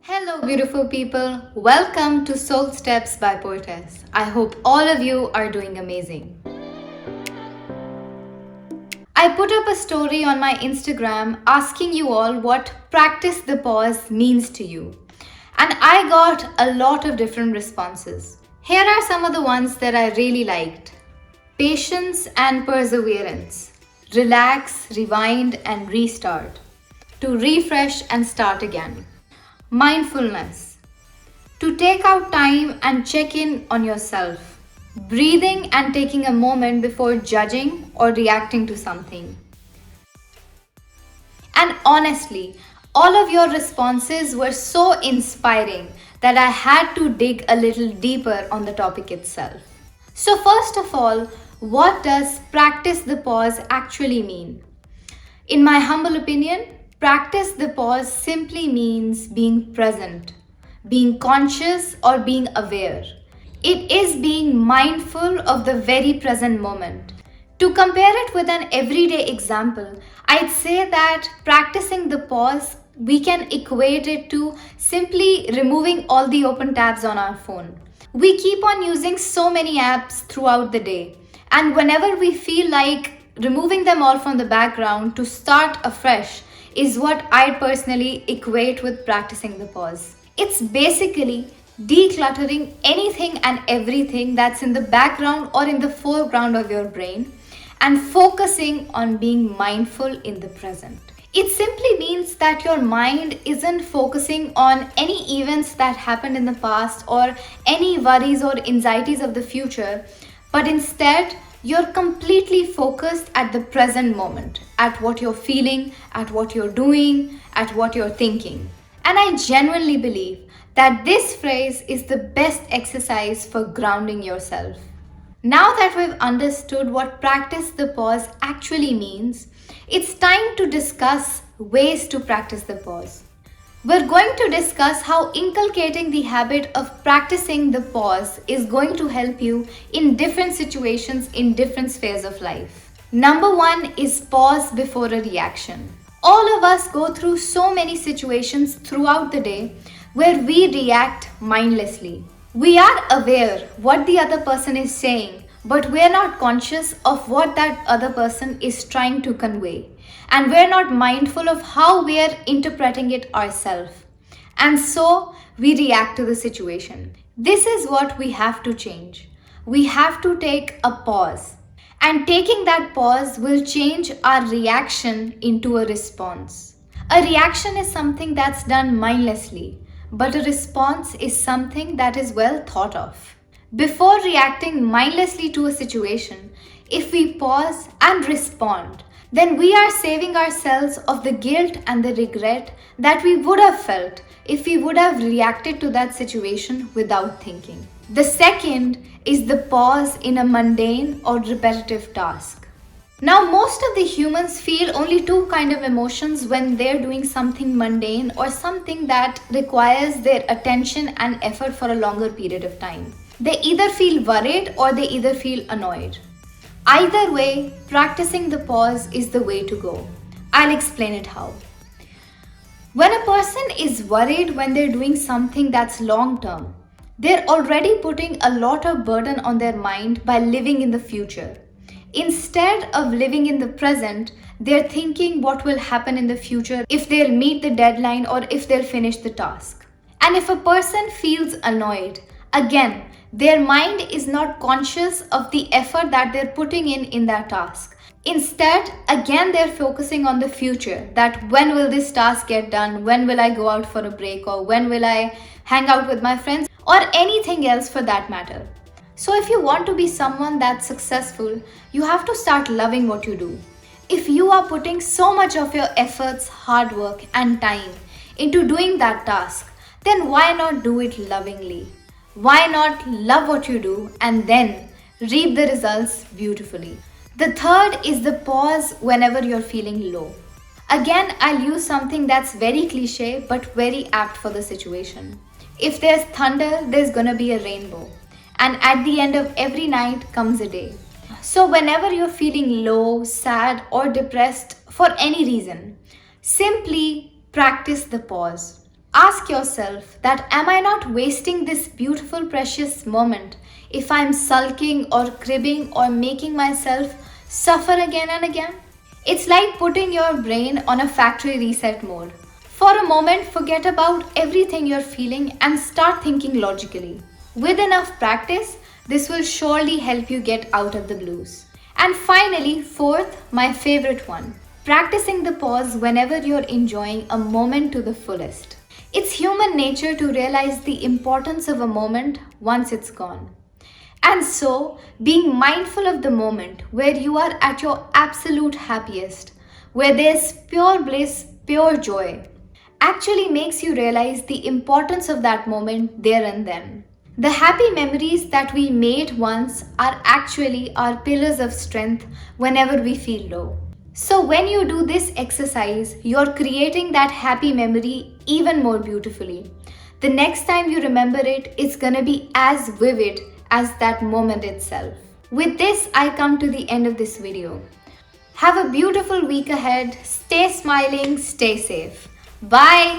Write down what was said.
Hello, beautiful people. Welcome to Soul Steps by Poetess. I hope all of you are doing amazing. I put up a story on my Instagram asking you all what practice the pause means to you. And I got a lot of different responses. Here are some of the ones that I really liked: patience and perseverance, relax, rewind, and restart, to refresh and start again. Mindfulness, to take out time and check in on yourself. Breathing and taking a moment before judging or reacting to something. And honestly, all of your responses were so inspiring that I had to dig a little deeper on the topic itself. So, first of all, what does practice the pause actually mean? In my humble opinion, practice the pause simply means being present, being conscious, or being aware. It is being mindful of the very present moment. To compare it with an everyday example, I'd say that practicing the pause, we can equate it to simply removing all the open tabs on our phone. We keep on using so many apps throughout the day, and whenever we feel like removing them all from the background to start afresh is what I personally equate with practicing the pause. It's basically decluttering anything and everything that's in the background or in the foreground of your brain and focusing on being mindful in the present. It simply means that your mind isn't focusing on any events that happened in the past or any worries or anxieties of the future, but instead you're completely focused at the present moment, at what you're feeling, at what you're doing, at what you're thinking. And I genuinely believe that this phrase is the best exercise for grounding yourself. Now that we've understood what practice the pause actually means, it's time to discuss ways to practice the pause. We're going to discuss how inculcating the habit of practicing the pause is going to help you in different situations in different spheres of life. Number one is pause before a reaction. All of us go through so many situations throughout the day where we react mindlessly. We are aware what the other person is saying, but we're not conscious of what that other person is trying to convey. And we're not mindful of how we're interpreting it ourselves. And so we react to the situation. This is what we have to change. We have to take a pause. And taking that pause will change our reaction into a response. A reaction is something that's done mindlessly, but a response is something that is well thought of. Before reacting mindlessly to a situation, if we pause and respond, then we are saving ourselves of the guilt and the regret that we would have felt if we would have reacted to that situation without thinking. The second is the pause in a mundane or repetitive task. Now, most of the humans feel only two kinds of emotions when they're doing something mundane or something that requires their attention and effort for a longer period of time. They either feel worried or they either feel annoyed. Either way, practicing the pause is the way to go. I'll explain it how. When a person is worried when they're doing something that's long term, they're already putting a lot of burden on their mind by living in the future. Instead of living in the present, they're thinking what will happen in the future if they'll meet the deadline or if they'll finish the task. And if a person feels annoyed, again, their mind is not conscious of the effort that they're putting in that task. Instead, again, they're focusing on the future, that when will this task get done, when will I go out for a break, or when will I hang out with my friends, or anything else for that matter. So if you want to be someone that's successful, you have to start loving what you do. If you are putting so much of your efforts, hard work, and time into doing that task, then why not do it lovingly? Why not love what you do and then reap the results beautifully? The third is the pause whenever you're feeling low. Again, I'll use something that's very cliche but very apt for the situation. If there's thunder, there's gonna be a rainbow. And at the end of every night comes a day. So whenever you're feeling low, sad, or depressed for any reason, simply practice the pause. Ask yourself that am I not wasting this beautiful precious moment if I'm sulking or cribbing or making myself suffer again and again? It's like putting your brain on a factory reset mode. For a moment, forget about everything you're feeling and start thinking logically. With enough practice, this will surely help you get out of the blues. And finally, fourth, my favorite one, practicing the pause whenever you're enjoying a moment to the fullest. It's human nature to realize the importance of a moment once it's gone. And so, being mindful of the moment where you are at your absolute happiest, where there's pure bliss, pure joy, actually makes you realize the importance of that moment there and then. The happy memories that we made once are actually our pillars of strength whenever we feel low. So, when you do this exercise, you're creating that happy memory even more beautifully. The next time you remember it, it's gonna be as vivid as that moment itself. With this, I come to the end of this video. Have a beautiful week ahead. Stay smiling, stay safe. Bye.